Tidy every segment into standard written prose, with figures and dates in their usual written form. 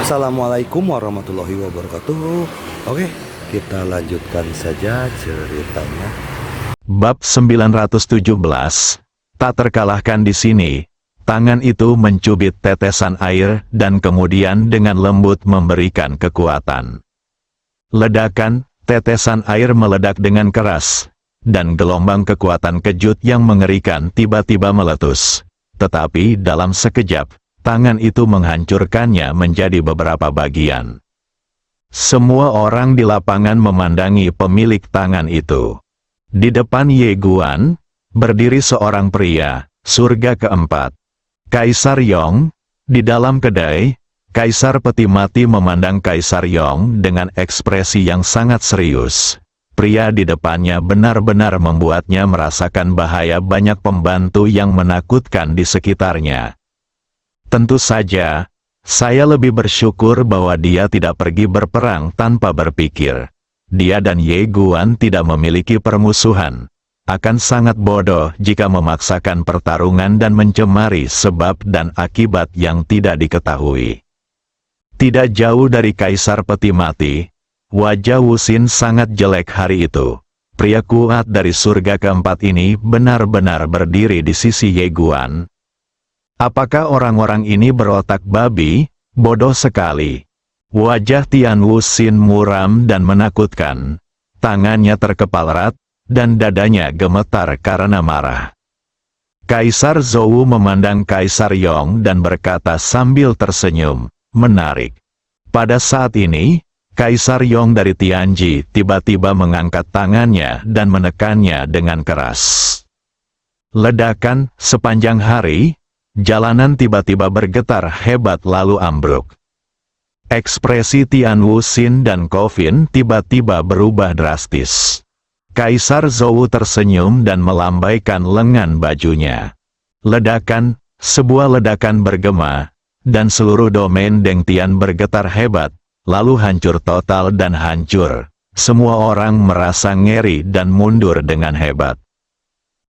Assalamualaikum warahmatullahi wabarakatuh. Oke, kita lanjutkan saja ceritanya. Bab 917, tak terkalahkan di sini. Tangan itu mencubit tetesan air dan kemudian dengan lembut memberikan kekuatan. Ledakan, tetesan air meledak dengan keras, dan gelombang kekuatan kejut yang mengerikan tiba-tiba meletus. Tetapi dalam sekejap, tangan itu menghancurkannya menjadi beberapa bagian. Semua orang di lapangan memandangi pemilik tangan itu. Di depan Ye Guan, berdiri seorang pria, surga keempat. Kaisar Yong. Di dalam kedai, Kaisar Peti Mati memandang Kaisar Yong dengan ekspresi yang sangat serius. Pria di depannya benar-benar membuatnya merasakan bahaya banyak pembantu yang menakutkan di sekitarnya. Tentu saja, saya lebih bersyukur bahwa dia tidak pergi berperang tanpa berpikir. Dia dan Ye Guan tidak memiliki permusuhan. Akan sangat bodoh jika memaksakan pertarungan dan mencemari sebab dan akibat yang tidak diketahui. Tidak jauh dari Kaisar Peti Mati, wajah Wusin sangat jelek hari itu. Pria kuat dari surga keempat ini benar-benar berdiri di sisi Ye Guan. Apakah orang-orang ini berotak babi? Bodoh sekali. Wajah Tian Wusin muram dan menakutkan. Tangannya terkepal erat, dan dadanya gemetar karena marah. Kaisar Zhou memandang Kaisar Yong dan berkata sambil tersenyum, menarik. Pada saat ini, Kaisar Yong dari Tianji tiba-tiba mengangkat tangannya dan menekannya dengan keras. Ledakan, sepanjang hari, jalanan tiba-tiba bergetar hebat lalu ambruk. Ekspresi Tian Wusin dan Kofin tiba-tiba berubah drastis. Kaisar Zhou tersenyum dan melambaikan lengan bajunya. Ledakan, sebuah ledakan bergema, dan seluruh domain Deng Tian bergetar hebat, lalu hancur total dan hancur. Semua orang merasa ngeri dan mundur dengan hebat.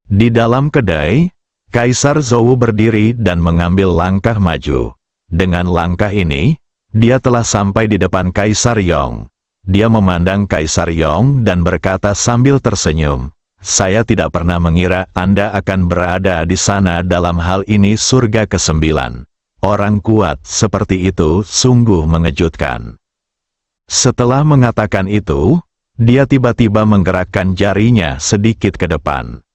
Di dalam kedai, Kaisar Zhou berdiri dan mengambil langkah maju. Dengan langkah ini, dia telah sampai di depan Kaisar Yong. Dia memandang Kaisar Yong dan berkata sambil tersenyum, "Saya tidak pernah mengira Anda akan berada di sana dalam hal ini surga ke-9. Orang kuat seperti itu sungguh mengejutkan." Setelah mengatakan itu, dia tiba-tiba menggerakkan jarinya sedikit ke depan.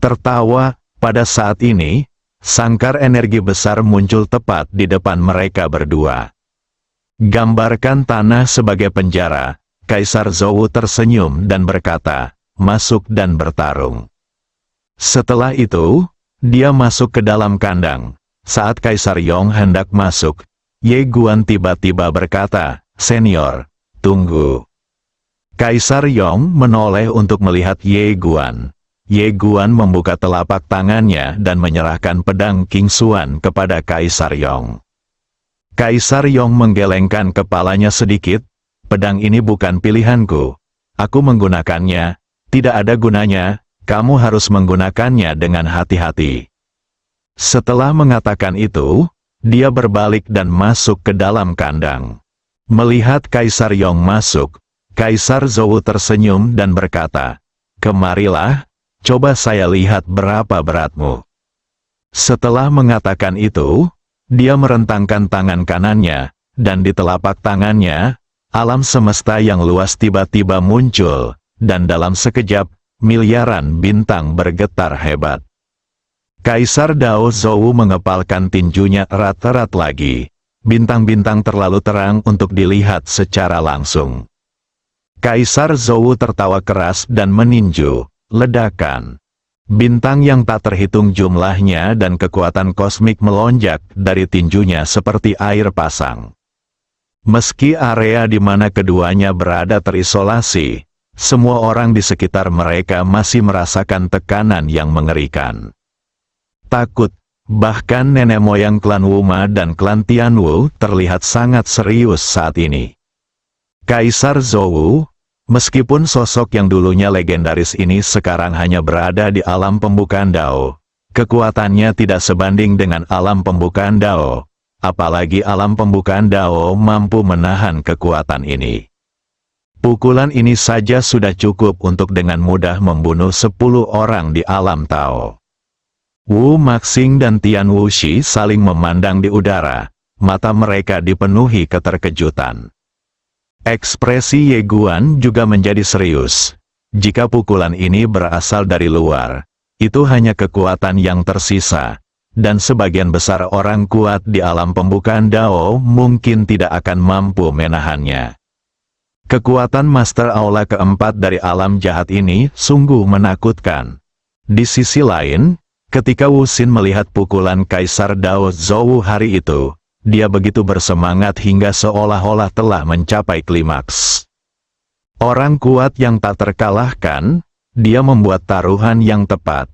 Tertawa, pada saat ini, sangkar energi besar muncul tepat di depan mereka berdua. Gambarkan tanah sebagai penjara, Kaisar Zhou tersenyum dan berkata, "Masuk dan bertarung." Setelah itu, dia masuk ke dalam kandang. Saat Kaisar Yong hendak masuk, Ye Guan tiba-tiba berkata, "Senior, tunggu." Kaisar Yong menoleh untuk melihat Ye Guan. Ye Guan membuka telapak tangannya dan menyerahkan pedang King Xuan kepada Kaisar Yong. Kaisar Yong menggelengkan kepalanya sedikit, "Pedang ini bukan pilihanku. Aku menggunakannya, tidak ada gunanya, kamu harus menggunakannya dengan hati-hati." Setelah mengatakan itu, dia berbalik dan masuk ke dalam kandang. Melihat Kaisar Yong masuk, Kaisar Zhou tersenyum dan berkata, "Kemarilah, coba saya lihat berapa beratmu." Setelah mengatakan itu, dia merentangkan tangan kanannya, dan di telapak tangannya, alam semesta yang luas tiba-tiba muncul, dan dalam sekejap, miliaran bintang bergetar hebat. Kaisar Dao Zhou mengepalkan tinjunya erat-erat lagi. Bintang-bintang terlalu terang untuk dilihat secara langsung. Kaisar Zhou tertawa keras dan meninju. Ledakan. Bintang yang tak terhitung jumlahnya dan kekuatan kosmik melonjak dari tinjunya seperti air pasang. Meski area di mana keduanya berada terisolasi, semua orang di sekitar mereka masih merasakan tekanan yang mengerikan. Takut, bahkan nenek moyang klan Wuma dan klan Tianwu terlihat sangat serius saat ini. Kaisar Zhou, meskipun sosok yang dulunya legendaris ini sekarang hanya berada di alam pembukaan Dao, kekuatannya tidak sebanding dengan alam pembukaan Dao. apalagi alam pembukaan Dao mampu menahan kekuatan ini. Pukulan ini saja sudah cukup untuk dengan mudah membunuh 10 orang di alam Tao. Wu Maxing dan Tian Wuxi saling memandang di udara, mata mereka dipenuhi keterkejutan. Ekspresi Ye Guan juga menjadi serius. Jika pukulan ini berasal dari luar, itu hanya kekuatan yang tersisa, dan sebagian besar orang kuat di alam pembukaan Dao mungkin tidak akan mampu menahannya. Kekuatan Master Aula keempat dari alam jahat ini sungguh menakutkan. Di sisi lain, ketika Wu Xin melihat pukulan Kaisar Dao Zhou hari itu, dia begitu bersemangat hingga seolah-olah telah mencapai klimaks. Orang kuat yang tak terkalahkan, dia membuat taruhan yang tepat.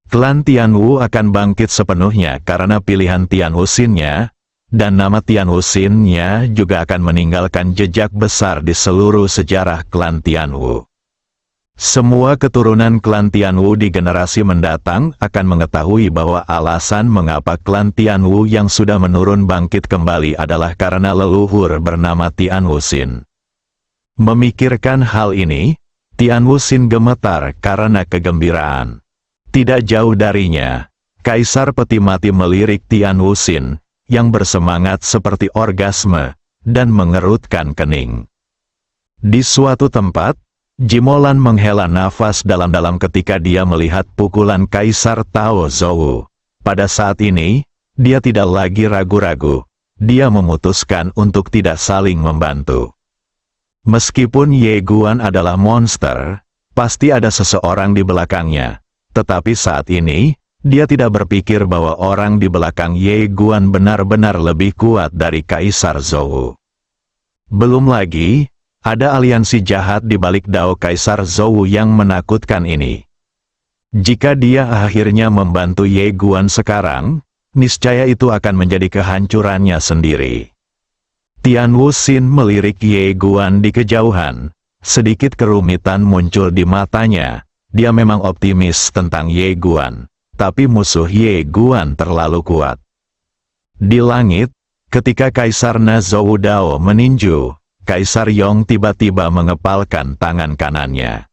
Klan Tianwu akan bangkit sepenuhnya karena pilihan Tian Wuxin-nya, dan nama Tian Wuxin-nya juga akan meninggalkan jejak besar di seluruh sejarah klan Tianwu. Semua keturunan klan Tianwu di generasi mendatang akan mengetahui bahwa alasan mengapa klan Tianwu yang sudah menurun bangkit kembali adalah karena leluhur bernama Tian Wuxin. Memikirkan hal ini, Tian Wuxin gemetar karena kegembiraan. Tidak jauh darinya, Kaisar Peti Mati melirik Tian Wuxin, yang bersemangat seperti orgasme, dan mengerutkan kening. Di suatu tempat, Jimolan menghela nafas dalam-dalam ketika dia melihat pukulan Kaisar Tao Zhou. Pada saat ini, dia tidak lagi ragu-ragu. Dia memutuskan untuk tidak saling membantu. Meskipun Ye Guan adalah monster, pasti ada seseorang di belakangnya. Tetapi saat ini, dia tidak berpikir bahwa orang di belakang Ye Guan benar-benar lebih kuat dari Kaisar Zhou. Belum lagi, ada aliansi jahat di balik Dao Kaisar Zhou yang menakutkan ini. Jika dia akhirnya membantu Ye Guan sekarang, niscaya itu akan menjadi kehancurannya sendiri. Tian Wuxin melirik Ye Guan di kejauhan. Sedikit kerumitan muncul di matanya. Dia memang optimis tentang Ye Guan, tapi musuh Ye Guan terlalu kuat. Di langit, ketika Kaisar Zhou Dao meninju, Kaisar Yong tiba-tiba mengepalkan tangan kanannya.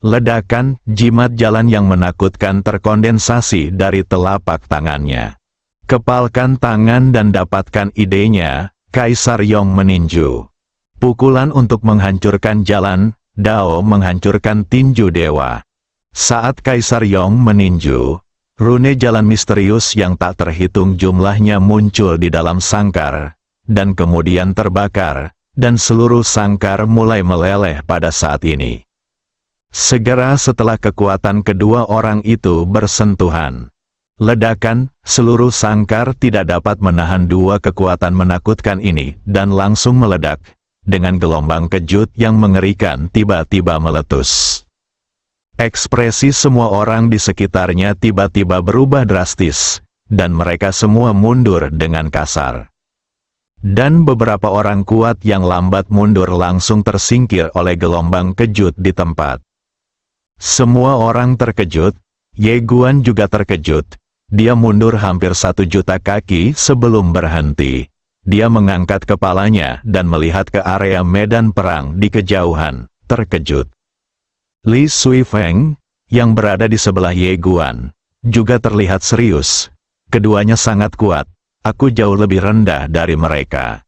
Ledakan, jimat jalan yang menakutkan terkondensasi dari telapak tangannya. Kepalkan tangan dan dapatkan idenya, Kaisar Yong meninju. Pukulan untuk menghancurkan jalan, Dao menghancurkan tinju dewa. Saat Kaisar Yong meninju, rune jalan misterius yang tak terhitung jumlahnya muncul di dalam sangkar, dan kemudian terbakar, dan seluruh sangkar mulai meleleh pada saat ini. Segera setelah kekuatan kedua orang itu bersentuhan, ledakan, seluruh sangkar tidak dapat menahan dua kekuatan menakutkan ini dan langsung meledak, dengan gelombang kejut yang mengerikan tiba-tiba meletus. Ekspresi semua orang di sekitarnya tiba-tiba berubah drastis, dan mereka semua mundur dengan kasar. Dan beberapa orang kuat yang lambat mundur langsung tersingkir oleh gelombang kejut di tempat. Semua orang terkejut, Ye Guan juga terkejut. Dia mundur hampir 1 juta kaki sebelum berhenti. Dia mengangkat kepalanya dan melihat ke area medan perang di kejauhan, terkejut. Li Suifeng, yang berada di sebelah Ye Guan, juga terlihat serius. Keduanya sangat kuat. Aku jauh lebih rendah dari mereka.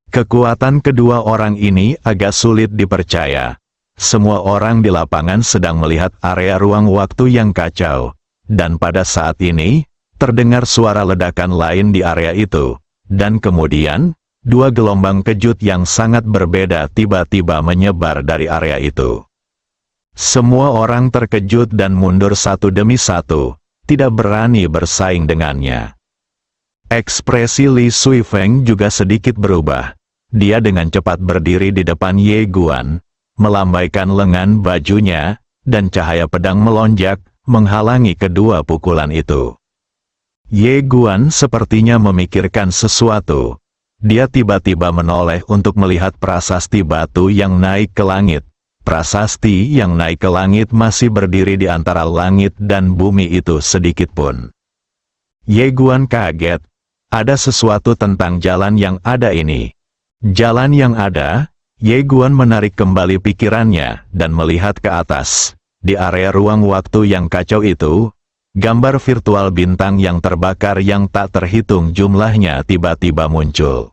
Kekuatan kedua orang ini agak sulit dipercaya. Semua orang di lapangan sedang melihat area ruang waktu yang kacau. Dan pada saat ini, terdengar suara ledakan lain di area itu. Dan kemudian, dua gelombang kejut yang sangat berbeda tiba-tiba menyebar dari area itu. Semua orang terkejut dan mundur satu demi satu, tidak berani bersaing dengannya. Ekspresi Li Suifeng juga sedikit berubah. Dia dengan cepat berdiri di depan Ye Guan, melambaikan lengan bajunya, dan cahaya pedang melonjak, menghalangi kedua pukulan itu. Ye Guan sepertinya memikirkan sesuatu. Dia tiba-tiba menoleh untuk melihat prasasti batu yang naik ke langit. Prasasti yang naik ke langit masih berdiri di antara langit dan bumi itu sedikit pun. Ye Guan kaget. ada sesuatu tentang jalan yang ada ini. Jalan yang ada, Ye Guan menarik kembali pikirannya dan melihat ke atas. Di area ruang waktu yang kacau itu, gambar virtual bintang yang terbakar yang tak terhitung jumlahnya tiba-tiba muncul.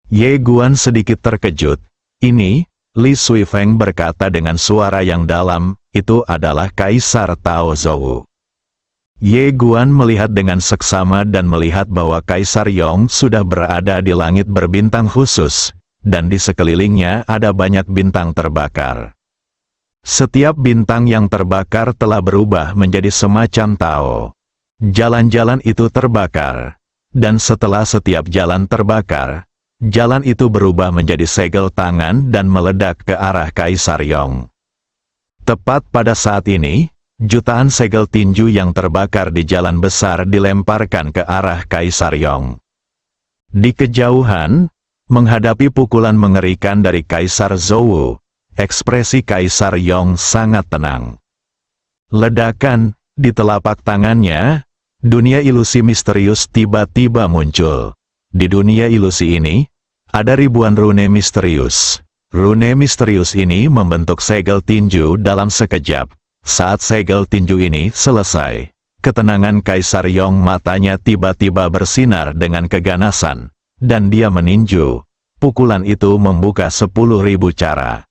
Ye Guan sedikit terkejut. Ini, Li Suifeng berkata dengan suara yang dalam, itu adalah Kaisar Tao Zhou. Ye Guan melihat dengan seksama dan melihat bahwa Kaisar Yong sudah berada di langit berbintang khusus, dan di sekelilingnya ada banyak bintang terbakar. Setiap bintang yang terbakar telah berubah menjadi semacam Tao. Jalan-jalan itu terbakar, dan setelah setiap jalan terbakar, jalan itu berubah menjadi segel tangan dan meledak ke arah Kaisar Yong. Tepat pada saat ini, jutaan segel tinju yang terbakar di jalan besar dilemparkan ke arah Kaisar Yong. Di kejauhan, menghadapi pukulan mengerikan dari Kaisar Zhou, ekspresi Kaisar Yong sangat tenang. Ledakan, di telapak tangannya, dunia ilusi misterius tiba-tiba muncul. Di dunia ilusi ini, ada ribuan rune misterius. Rune misterius ini membentuk segel tinju dalam sekejap. Saat segel tinju ini selesai, ketenangan Kaisar Yong matanya tiba-tiba bersinar dengan keganasan, dan dia meninju. Pukulan itu membuka 10.000 cara.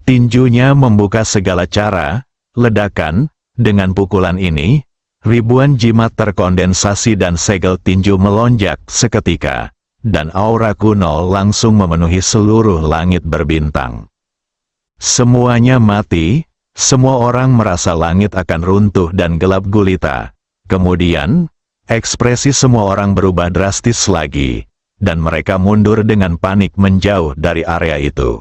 Tinjunya membuka segala cara, ledakan, dengan pukulan ini, ribuan jimat terkondensasi dan segel tinju melonjak seketika, dan aura kuno langsung memenuhi seluruh langit berbintang. Semuanya mati, semua orang merasa langit akan runtuh dan gelap gulita. Kemudian, ekspresi semua orang berubah drastis lagi, dan mereka mundur dengan panik menjauh dari area itu.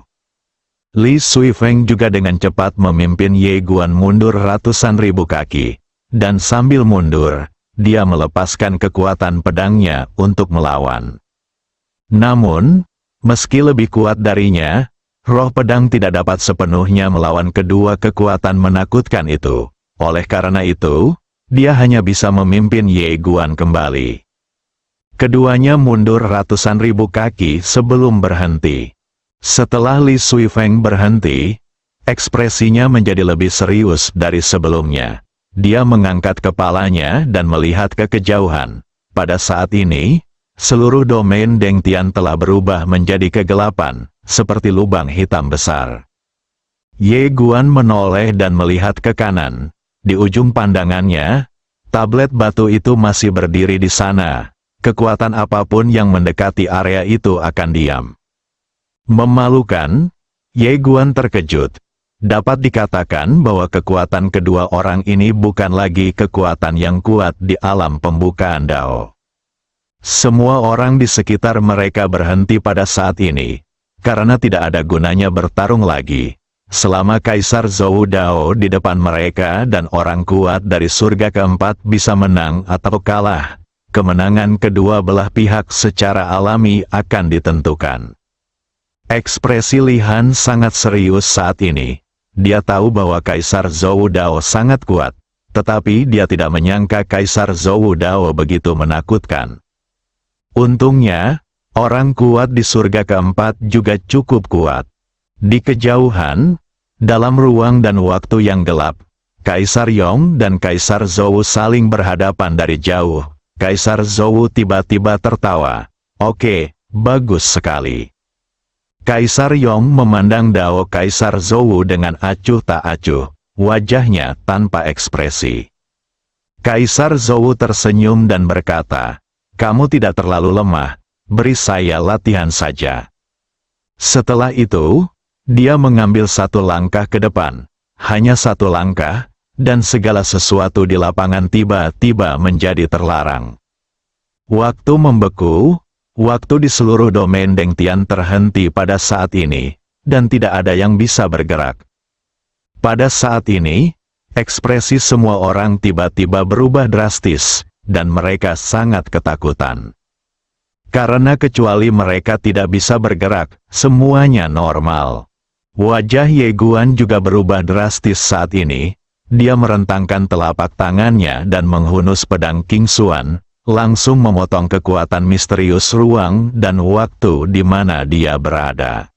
Li Suifeng juga dengan cepat memimpin Ye Guan mundur ratusan ribu kaki, dan sambil mundur, dia melepaskan kekuatan pedangnya untuk melawan. Namun, meski lebih kuat darinya, roh pedang tidak dapat sepenuhnya melawan kedua kekuatan menakutkan itu. Oleh karena itu, dia hanya bisa memimpin Ye Guan kembali. Keduanya mundur ratusan ribu kaki sebelum berhenti. Setelah Li Suifeng berhenti, ekspresinya menjadi lebih serius dari sebelumnya. Dia mengangkat kepalanya dan melihat ke kejauhan. Pada saat ini, seluruh domain Deng Tian telah berubah menjadi kegelapan, seperti lubang hitam besar. Ye Guan menoleh dan melihat ke kanan. Di ujung pandangannya, tablet batu itu masih berdiri di sana. Kekuatan apapun yang mendekati area itu akan diam. Memalukan, Ye Guan terkejut. Dapat dikatakan bahwa kekuatan kedua orang ini bukan lagi kekuatan yang kuat di alam pembukaan Dao. Semua orang di sekitar mereka berhenti pada saat ini, karena tidak ada gunanya bertarung lagi. Selama Kaisar Zhou Dao di depan mereka dan orang kuat dari surga keempat bisa menang atau kalah, kemenangan kedua belah pihak secara alami akan ditentukan. Ekspresi Li Han sangat serius saat ini. Dia tahu bahwa Kaisar Zhou Dao sangat kuat, tetapi dia tidak menyangka Kaisar Zhou Dao begitu menakutkan. Untungnya, orang kuat di surga keempat juga cukup kuat. Di kejauhan, dalam ruang dan waktu yang gelap, Kaisar Yong dan Kaisar Zhou saling berhadapan dari jauh. Kaisar Zhou tiba-tiba tertawa. Oke, bagus sekali. Kaisar Yong memandang Dao Kaisar Zhou dengan acuh tak acuh, wajahnya tanpa ekspresi. Kaisar Zhou tersenyum dan berkata, "Kamu tidak terlalu lemah, beri saya latihan saja." Setelah itu, dia mengambil satu langkah ke depan, hanya satu langkah, dan segala sesuatu di lapangan tiba-tiba menjadi terlarang. Waktu membeku. Waktu di seluruh domain Deng Tian terhenti pada saat ini, dan tidak ada yang bisa bergerak. Pada saat ini, ekspresi semua orang tiba-tiba berubah drastis, dan mereka sangat ketakutan. Karena kecuali mereka tidak bisa bergerak, semuanya normal. Wajah Ye Guan juga berubah drastis saat ini. Dia merentangkan telapak tangannya dan menghunus pedang King Xuan. langsung memotong kekuatan misterius ruang dan waktu di mana dia berada.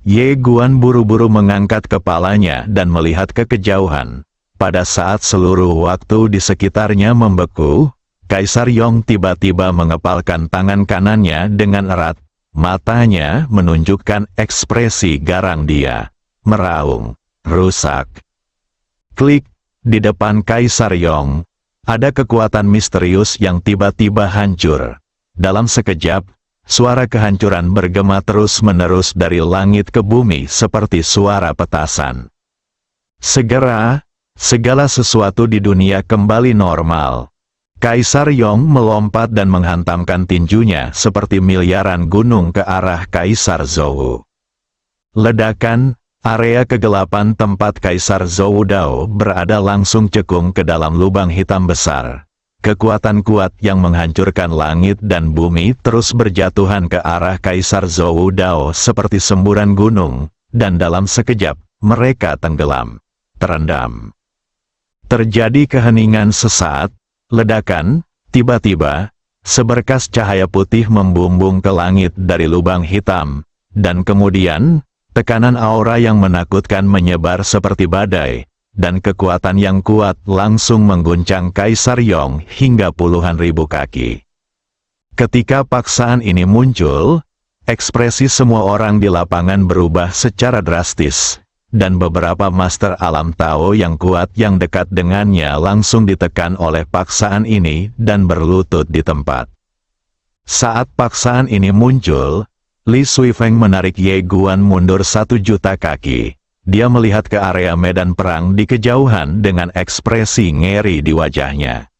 Ye Guan buru-buru mengangkat kepalanya dan melihat ke kejauhan. Pada saat seluruh waktu di sekitarnya membeku, Kaisar Yong tiba-tiba mengepalkan tangan kanannya dengan erat. Matanya menunjukkan ekspresi garang dia. Meraung. Rusak. Klik. Di depan Kaisar Yong, ada kekuatan misterius yang tiba-tiba hancur. Dalam sekejap, suara kehancuran bergema terus-menerus dari langit ke bumi seperti suara petasan. Segera, segala sesuatu di dunia kembali normal. Kaisar Yong melompat dan menghantamkan tinjunya seperti miliaran gunung ke arah Kaisar Zhou. Ledakan, area kegelapan tempat Kaisar Zhou Dao berada langsung cekung ke dalam lubang hitam besar. Kekuatan kuat yang menghancurkan langit dan bumi terus berjatuhan ke arah Kaisar Zhou Dao seperti semburan gunung, dan dalam sekejap, mereka tenggelam. Terendam. Terjadi keheningan sesaat. Ledakan, tiba-tiba, seberkas cahaya putih membumbung ke langit dari lubang hitam, dan kemudian, tekanan aura yang menakutkan menyebar seperti badai, dan kekuatan yang kuat langsung mengguncang Kaisar Yong hingga puluhan ribu kaki. Ketika paksaan ini muncul, ekspresi semua orang di lapangan berubah secara drastis. Dan beberapa master alam Tao yang kuat yang dekat dengannya langsung ditekan oleh paksaan ini dan berlutut di tempat. Saat paksaan ini muncul, Li Suifeng menarik Ye Guan mundur 1.000.000 kaki. Dia melihat ke area medan perang di kejauhan dengan ekspresi ngeri di wajahnya.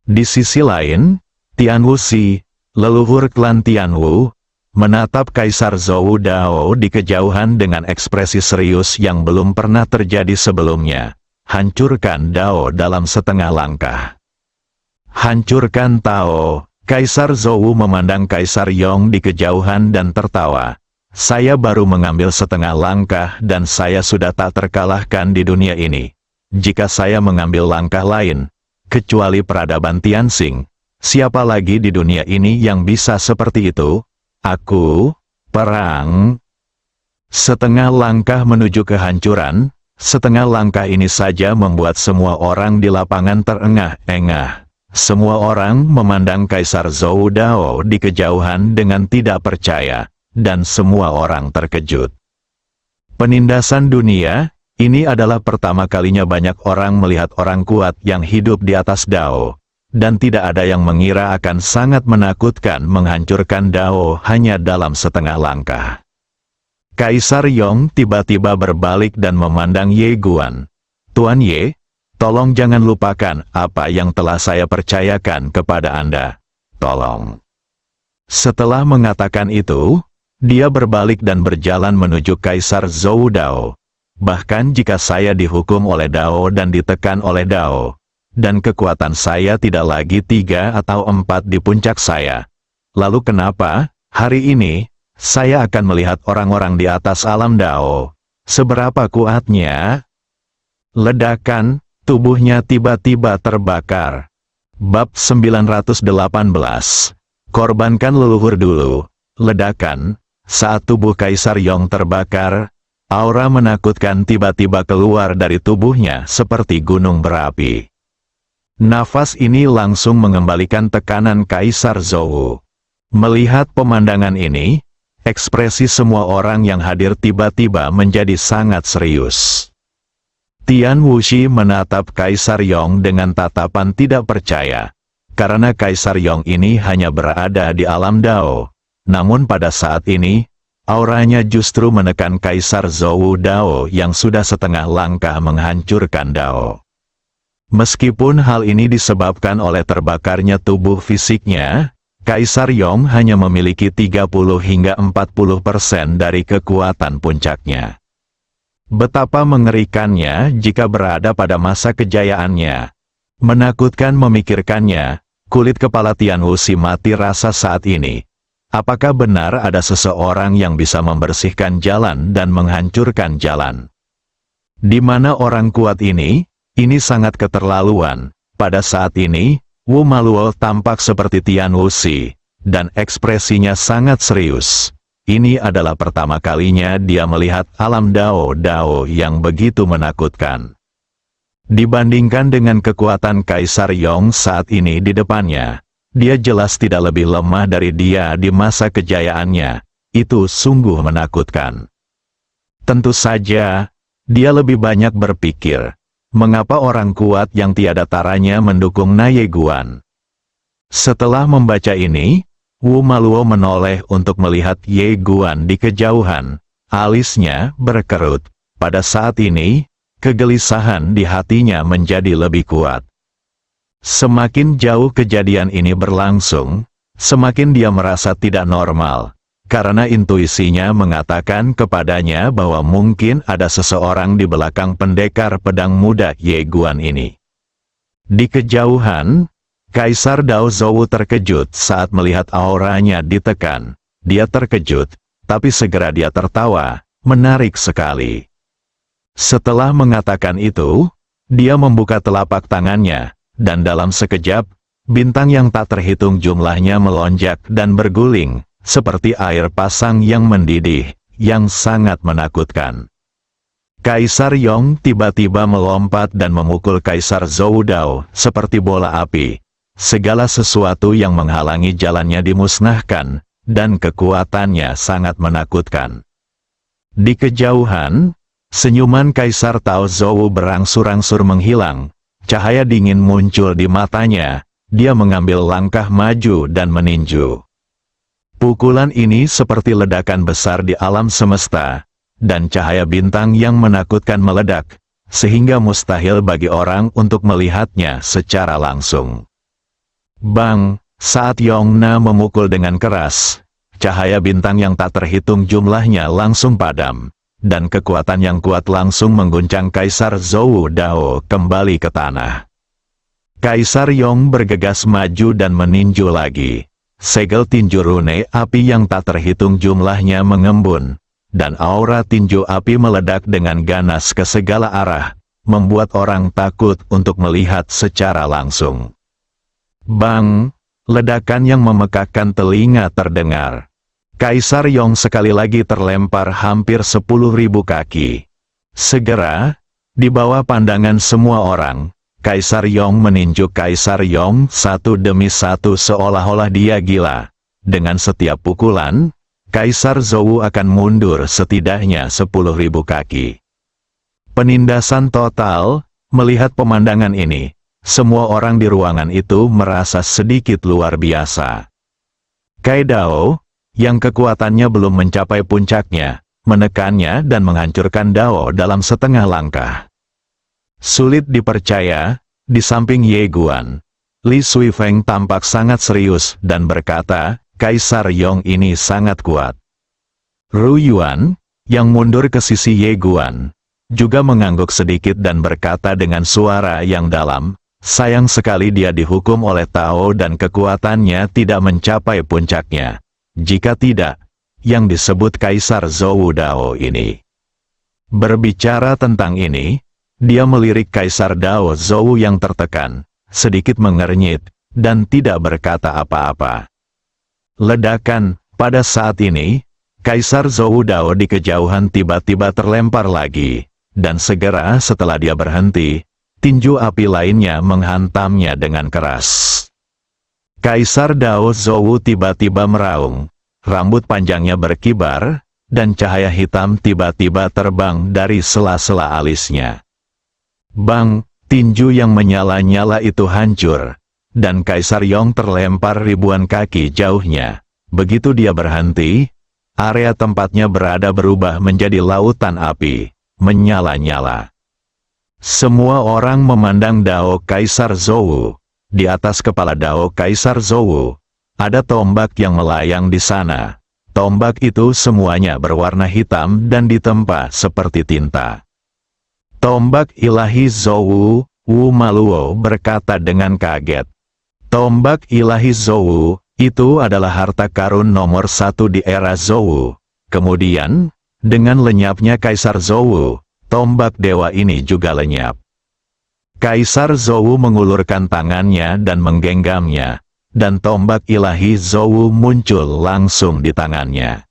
Di sisi lain, Tianwu Si, leluhur klan Tianwu, menatap Kaisar Zhou Dao di kejauhan dengan ekspresi serius yang belum pernah terjadi sebelumnya. Hancurkan Dao dalam setengah langkah. Hancurkan Tao. Kaisar Zhou memandang Kaisar Yong di kejauhan dan tertawa. Saya baru mengambil setengah langkah dan saya sudah tak terkalahkan di dunia ini. Jika saya mengambil langkah lain, kecuali peradaban Tianxing, siapa lagi di dunia ini yang bisa seperti itu? Aku, perang. Setengah langkah menuju kehancuran, setengah langkah ini saja membuat semua orang di lapangan terengah-engah. Semua orang memandang Kaisar Zhou Dao di kejauhan dengan tidak percaya, dan semua orang terkejut. Penindasan dunia, ini adalah pertama kalinya banyak orang melihat orang kuat yang hidup di atas Dao. Dan tidak ada yang mengira akan sangat menakutkan menghancurkan Dao hanya dalam setengah langkah. Kaisar Yong tiba-tiba berbalik dan memandang Ye Guan. Tuan Ye, tolong jangan lupakan apa yang telah saya percayakan kepada Anda. Tolong. Setelah mengatakan itu, dia berbalik dan berjalan menuju Kaisar Zhou Dao. Bahkan jika saya dihukum oleh Dao dan ditekan oleh Dao, dan kekuatan saya tidak lagi 3 atau 4 di puncak saya. Lalu kenapa, hari ini, saya akan melihat orang-orang di atas alam Dao. Seberapa kuatnya? Ledakan, tubuhnya tiba-tiba terbakar. Bab 918. Korbankan leluhur dulu. Ledakan, saat tubuh Kaisar Yong terbakar, aura menakutkan tiba-tiba keluar dari tubuhnya seperti gunung berapi. Nafas ini langsung mengembalikan tekanan Kaisar Zhou. Melihat pemandangan ini, ekspresi semua orang yang hadir tiba-tiba menjadi sangat serius. Tian Wuxi menatap Kaisar Yong dengan tatapan tidak percaya, karena Kaisar Yong ini hanya berada di alam Dao. Namun pada saat ini, auranya justru menekan Kaisar Zhou Dao yang sudah setengah langkah menghancurkan Dao. Meskipun hal ini disebabkan oleh terbakarnya tubuh fisiknya, Kaisar Yong hanya memiliki 30 hingga 40% dari kekuatan puncaknya. Betapa mengerikannya jika berada pada masa kejayaannya. Menakutkan memikirkannya, kulit kepala Tian Wuxi mati rasa saat ini. Apakah benar ada seseorang yang bisa membersihkan jalan dan menghancurkan jalan? Di mana orang kuat ini? Ini sangat keterlaluan. Pada saat ini, Wu Maluo tampak seperti Tian Wuxi, dan ekspresinya sangat serius. Ini adalah pertama kalinya dia melihat alam Dao yang begitu menakutkan. Dibandingkan dengan kekuatan Kaisar Yong saat ini di depannya, dia jelas tidak lebih lemah dari dia di masa kejayaannya. Itu sungguh menakutkan. Tentu saja, dia lebih banyak berpikir, mengapa orang kuat yang tiada taranya mendukung Ye Guan? Setelah membaca ini, Wu Maluo menoleh untuk melihat Ye Guan di kejauhan. Alisnya berkerut. Pada saat ini, kegelisahan di hatinya menjadi lebih kuat. Semakin jauh kejadian ini berlangsung, semakin dia merasa tidak normal. Karena intuisinya mengatakan kepadanya bahwa mungkin ada seseorang di belakang pendekar pedang muda Ye Guan ini. Di kejauhan, Kaisar Dao Zhou terkejut saat melihat auranya ditekan. Dia terkejut, tapi segera dia tertawa, menarik sekali. Setelah mengatakan itu, dia membuka telapak tangannya, dan dalam sekejap, bintang yang tak terhitung jumlahnya melonjak dan berguling, seperti air pasang yang mendidih, yang sangat menakutkan. Kaisar Yong tiba-tiba melompat dan memukul Kaisar Zhou Dao seperti bola api. Segala sesuatu yang menghalangi jalannya dimusnahkan, dan kekuatannya sangat menakutkan. Di kejauhan, senyuman Kaisar Tao Zhou berangsur-angsur menghilang, cahaya dingin muncul di matanya, dia mengambil langkah maju dan meninju. Pukulan ini seperti ledakan besar di alam semesta, dan cahaya bintang yang menakutkan meledak, sehingga mustahil bagi orang untuk melihatnya secara langsung. Bang! Saat Yong Na memukul dengan keras, cahaya bintang yang tak terhitung jumlahnya langsung padam, dan kekuatan yang kuat langsung mengguncang Kaisar Zhou Dao kembali ke tanah. Kaisar Yong bergegas maju dan meninju lagi. Segel tinju rune api yang tak terhitung jumlahnya mengembun, dan aura tinju api meledak dengan ganas ke segala arah, membuat orang takut untuk melihat secara langsung. Bang! Ledakan yang memekakkan telinga terdengar. Kaisar Yong sekali lagi terlempar hampir 10.000 kaki. Segera, di bawah pandangan semua orang, Kaisar Yong meninju Kaisar Yong satu demi satu seolah-olah dia gila. Dengan setiap pukulan, Kaisar Zhou akan mundur setidaknya 10.000 kaki. Penindasan total. Melihat pemandangan ini, semua orang di ruangan itu merasa sedikit luar biasa. Kai Dao, yang kekuatannya belum mencapai puncaknya, menekannya dan menghancurkan Dao dalam setengah langkah. Sulit dipercaya, di samping Ye Guan, Li Suifeng tampak sangat serius dan berkata, Kaisar Yong ini sangat kuat. Ru Yuan, yang mundur ke sisi Ye Guan, juga mengangguk sedikit dan berkata dengan suara yang dalam, sayang sekali dia dihukum oleh Tao dan kekuatannya tidak mencapai puncaknya. Jika tidak, yang disebut Kaisar Zhou Dao ini. Berbicara tentang ini, dia melirik Kaisar Dao Zhou yang tertekan, sedikit mengernyit, dan tidak berkata apa-apa. Ledakan. Pada saat ini, Kaisar Zhou Dao di kejauhan tiba-tiba terlempar lagi, dan segera setelah dia berhenti, tinju api lainnya menghantamnya dengan keras. Kaisar Dao Zhou tiba-tiba meraung, rambut panjangnya berkibar, dan cahaya hitam tiba-tiba terbang dari sela-sela alisnya. Bang! Tinju yang menyala-nyala itu hancur, dan Kaisar Yong terlempar ribuan kaki jauhnya. Begitu dia berhenti, area tempatnya berada berubah menjadi lautan api, menyala-nyala. Semua orang memandang Dao Kaisar Zhou. Di atas kepala Dao Kaisar Zhou, ada tombak yang melayang di sana. Tombak itu semuanya berwarna hitam dan ditempa seperti tinta. Tombak ilahi Zhou, Wu Maluo berkata dengan kaget. Tombak ilahi Zhou, itu adalah harta karun nomor 1 di era Zhou. Kemudian, dengan lenyapnya Kaisar Zhou, tombak dewa ini juga lenyap. Kaisar Zhou mengulurkan tangannya dan menggenggamnya, dan tombak ilahi Zhou muncul langsung di tangannya.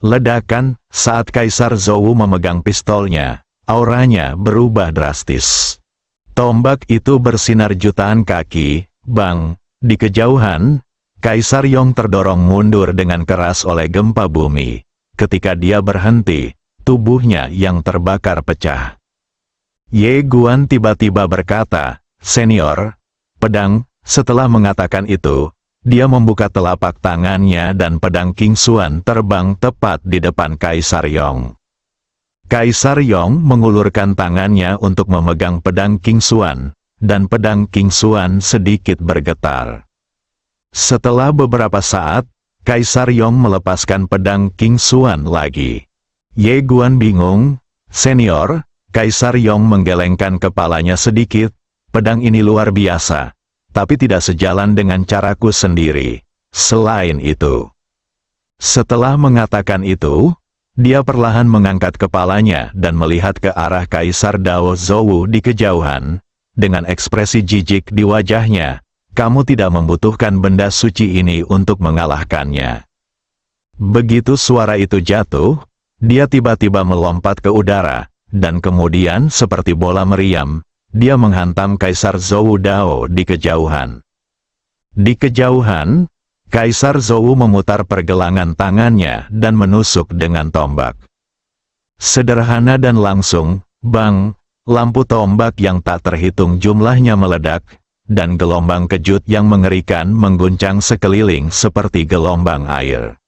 Ledakan, saat Kaisar Zhou memegang pistolnya, auranya berubah drastis. Tombak itu bersinar jutaan kaki, bang, di kejauhan, Kaisar Yong terdorong mundur dengan keras oleh gempa bumi. Ketika dia berhenti, tubuhnya yang terbakar pecah. Ye Guan tiba-tiba berkata, "Senior, pedang." Setelah mengatakan itu, dia membuka telapak tangannya dan pedang King Xuan terbang tepat di depan Kaisar Yong. Kaisar Yong mengulurkan tangannya untuk memegang pedang King Xuan, dan pedang King Xuan sedikit bergetar. Setelah beberapa saat, Kaisar Yong melepaskan pedang King Xuan lagi. Ye Guan bingung, "Senior," Kaisar Yong menggelengkan kepalanya sedikit, "Pedang ini luar biasa, tapi tidak sejalan dengan caraku sendiri. Selain itu." Setelah mengatakan itu, dia perlahan mengangkat kepalanya dan melihat ke arah Kaisar Dao Zhou di kejauhan, dengan ekspresi jijik di wajahnya. "Kamu tidak membutuhkan benda suci ini untuk mengalahkannya." Begitu suara itu jatuh, dia tiba-tiba melompat ke udara, dan kemudian seperti bola meriam, dia menghantam Kaisar Zhou Dao di kejauhan. Di kejauhan, Kaisar Zhou memutar pergelangan tangannya dan menusuk dengan tombak. Sederhana dan langsung, bang, lampu tombak yang tak terhitung jumlahnya meledak, dan gelombang kejut yang mengerikan mengguncang sekeliling seperti gelombang air.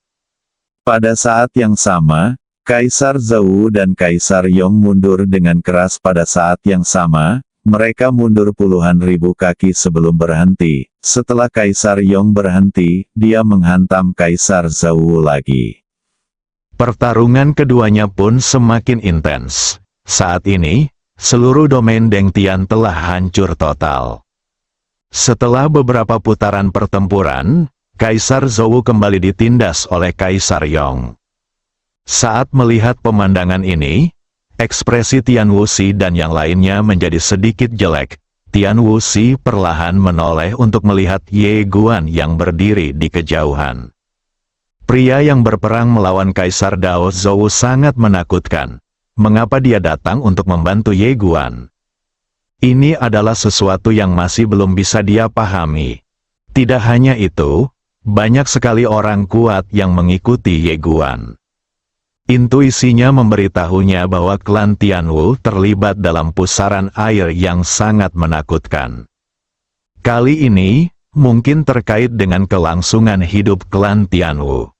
Pada saat yang sama, Kaisar Zhou dan Kaisar Yong mundur dengan keras pada saat yang sama. Mereka mundur puluhan ribu kaki sebelum berhenti. Setelah Kaisar Yong berhenti, dia menghantam Kaisar Zhou lagi. Pertarungan keduanya pun semakin intens. Saat ini, seluruh domain Deng Tian telah hancur total. Setelah beberapa putaran pertempuran, Kaisar Zhou kembali ditindas oleh Kaisar Yong. Saat melihat pemandangan ini, ekspresi Tian Wuxi dan yang lainnya menjadi sedikit jelek. Tian Wuxi perlahan menoleh untuk melihat Ye Guan yang berdiri di kejauhan. Pria yang berperang melawan Kaisar Dao Zhou sangat menakutkan. Mengapa dia datang untuk membantu Ye Guan? Ini adalah sesuatu yang masih belum bisa dia pahami. Tidak hanya itu, banyak sekali orang kuat yang mengikuti Ye Guan. Intuisinya memberitahunya bahwa klan Tianwu terlibat dalam pusaran air yang sangat menakutkan. Kali ini, mungkin terkait dengan kelangsungan hidup klan Tianwu.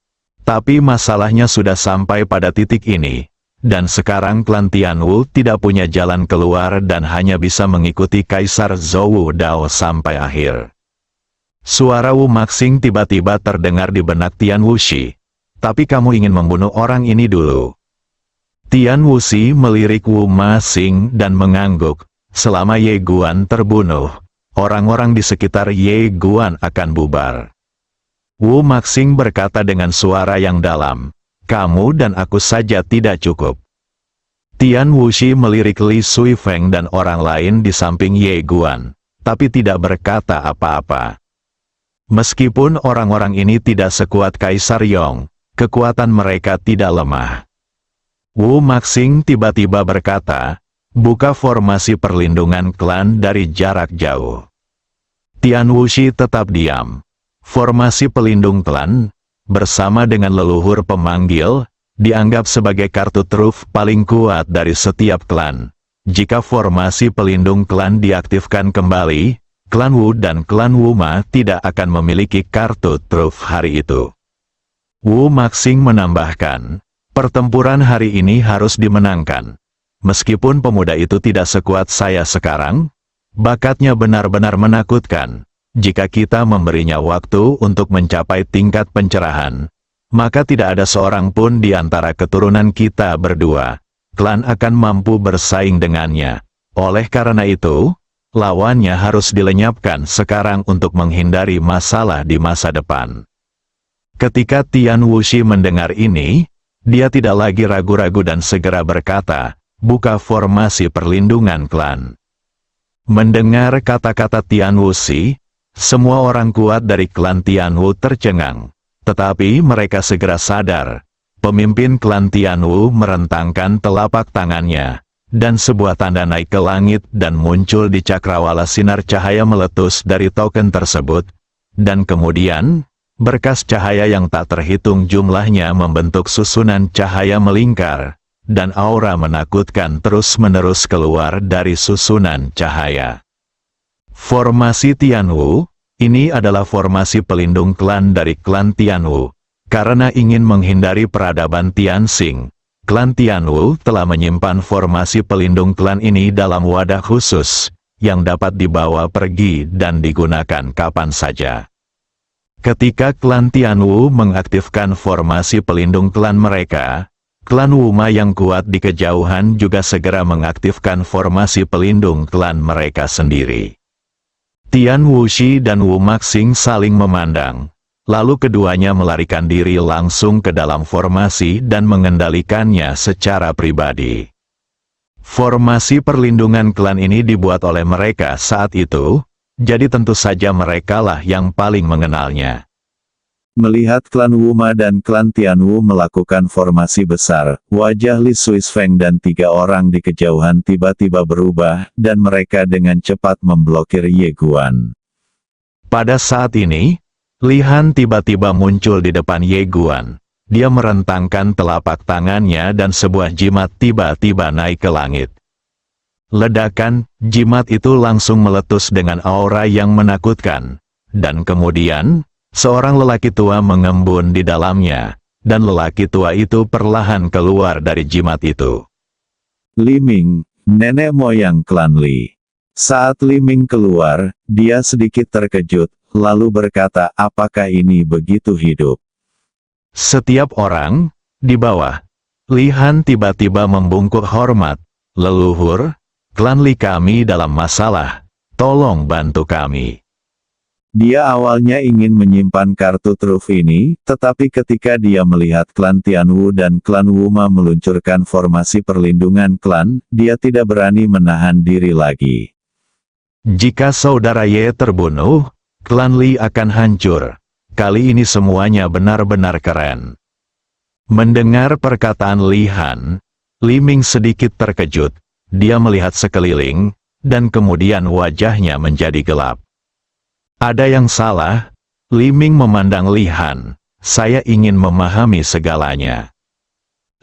Tapi masalahnya sudah sampai pada titik ini, dan sekarang klan Tianwu tidak punya jalan keluar dan hanya bisa mengikuti Kaisar Zhou Dao sampai akhir. Suara Wu Maxing tiba-tiba terdengar di benak Tian Wuxi. "Tapi kamu ingin membunuh orang ini dulu." Tian Wuxi melirik Wu Maxing dan mengangguk, "Selama Ye Guan terbunuh, orang-orang di sekitar Ye Guan akan bubar." Wu Maxing berkata dengan suara yang dalam, "Kamu dan aku saja tidak cukup." Tian Wuxi melirik Li Suifeng dan orang lain di samping Ye Guan, tapi tidak berkata apa-apa. Meskipun orang-orang ini tidak sekuat Kaisar Yong, kekuatan mereka tidak lemah. Wu Maxing tiba-tiba berkata, "Buka formasi perlindungan klan dari jarak jauh." Tian Wuxi tetap diam. Formasi pelindung klan, bersama dengan leluhur pemanggil, dianggap sebagai kartu truf paling kuat dari setiap klan. Jika formasi pelindung klan diaktifkan kembali, klan Wu dan klan Wuma tidak akan memiliki kartu truf hari itu. Wu Maxing menambahkan, "Pertempuran hari ini harus dimenangkan. Meskipun pemuda itu tidak sekuat saya sekarang, bakatnya benar-benar menakutkan. Jika kita memberinya waktu untuk mencapai tingkat pencerahan, maka tidak ada seorang pun di antara keturunan kita berdua, klan akan mampu bersaing dengannya. Oleh karena itu, lawannya harus dilenyapkan sekarang untuk menghindari masalah di masa depan." Ketika Tian Wuxi mendengar ini, dia tidak lagi ragu-ragu dan segera berkata, "Buka formasi perlindungan klan." Mendengar kata-kata Tian Wuxi, semua orang kuat dari klan Tianwu tercengang. Tetapi mereka segera sadar. Pemimpin klan Tianwu merentangkan telapak tangannya, dan sebuah tanda naik ke langit dan muncul di cakrawala sinar cahaya meletus dari token tersebut. Dan kemudian, berkas cahaya yang tak terhitung jumlahnya membentuk susunan cahaya melingkar, dan aura menakutkan terus-menerus keluar dari susunan cahaya. Formasi Tianwu, ini adalah formasi pelindung klan dari klan Tianwu. Karena ingin menghindari peradaban Tianxing, klan Tianwu telah menyimpan formasi pelindung klan ini dalam wadah khusus, yang dapat dibawa pergi dan digunakan kapan saja. Ketika klan Tianwu mengaktifkan formasi pelindung klan mereka, klan Wuma yang kuat di kejauhan juga segera mengaktifkan formasi pelindung klan mereka sendiri. Tian Wuxi dan Wu Maxing saling memandang, lalu keduanya melarikan diri langsung ke dalam formasi dan mengendalikannya secara pribadi. Formasi perlindungan klan ini dibuat oleh mereka saat itu, jadi tentu saja merekalah yang paling mengenalnya. Melihat klan Wuma dan klan Tianwu melakukan formasi besar, wajah Li Suisfeng dan 3 orang di kejauhan tiba-tiba berubah, dan mereka dengan cepat memblokir Ye Guan. Pada saat ini, Li Han tiba-tiba muncul di depan Ye Guan. Dia merentangkan telapak tangannya dan sebuah jimat tiba-tiba naik ke langit. Ledakan, jimat itu langsung meletus dengan aura yang menakutkan. Dan kemudian, seorang lelaki tua mengembun di dalamnya, dan lelaki tua itu perlahan keluar dari jimat itu. Li Ming, nenek moyang klan Li. Saat Li Ming keluar, dia sedikit terkejut, lalu berkata, apakah ini begitu hidup? Setiap orang, di bawah, Li Han tiba-tiba membungkuk hormat, leluhur, klan Li kami dalam masalah, tolong bantu kami. Dia awalnya ingin menyimpan kartu truf ini, tetapi ketika dia melihat klan Tianwu dan klan Wuma meluncurkan formasi perlindungan klan, dia tidak berani menahan diri lagi. Jika saudara Ye terbunuh, klan Li akan hancur. Kali ini semuanya benar-benar keren. Mendengar perkataan Li Han, Li Ming sedikit terkejut. Dia melihat sekeliling, dan kemudian wajahnya menjadi gelap. Ada yang salah? Li Ming memandang Li Han. Saya ingin memahami segalanya.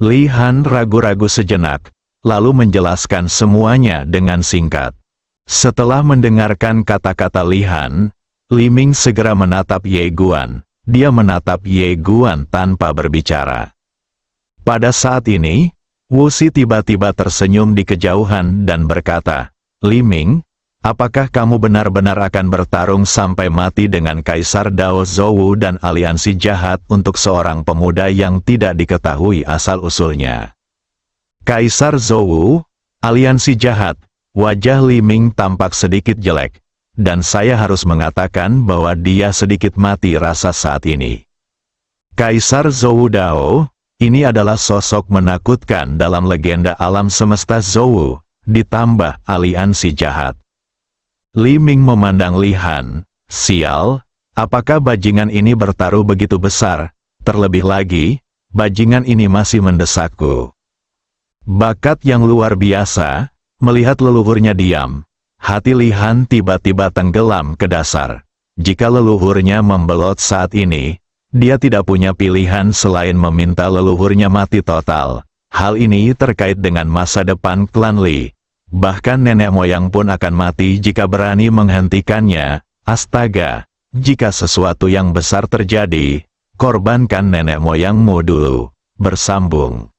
Li Han ragu-ragu sejenak, lalu menjelaskan semuanya dengan singkat. Setelah mendengarkan kata-kata Li Han, Li Ming segera menatap Ye Guan. Dia menatap Ye Guan tanpa berbicara. Pada saat ini, Wuxi tiba-tiba tersenyum di kejauhan dan berkata, Li Ming, apakah kamu benar-benar akan bertarung sampai mati dengan Kaisar Dao Zhou dan aliansi jahat untuk seorang pemuda yang tidak diketahui asal-usulnya? Kaisar Zhou, aliansi jahat, wajah Li Ming tampak sedikit jelek, dan saya harus mengatakan bahwa dia sedikit mati rasa saat ini. Kaisar Zhou Dao, ini adalah sosok menakutkan dalam legenda alam semesta Zhou, ditambah aliansi jahat. Li Ming memandang Li Han, sial, apakah bajingan ini bertaruh begitu besar? Terlebih lagi, bajingan ini masih mendesakku. Bakat yang luar biasa, melihat leluhurnya diam. Hati Li Han tiba-tiba tenggelam ke dasar. Jika leluhurnya membelot saat ini, dia tidak punya pilihan selain meminta leluhurnya mati total. Hal ini terkait dengan masa depan klan Li. Bahkan nenek moyang pun akan mati jika berani menghentikannya. Astaga, jika sesuatu yang besar terjadi, korbankan nenek moyangmu dulu. Bersambung.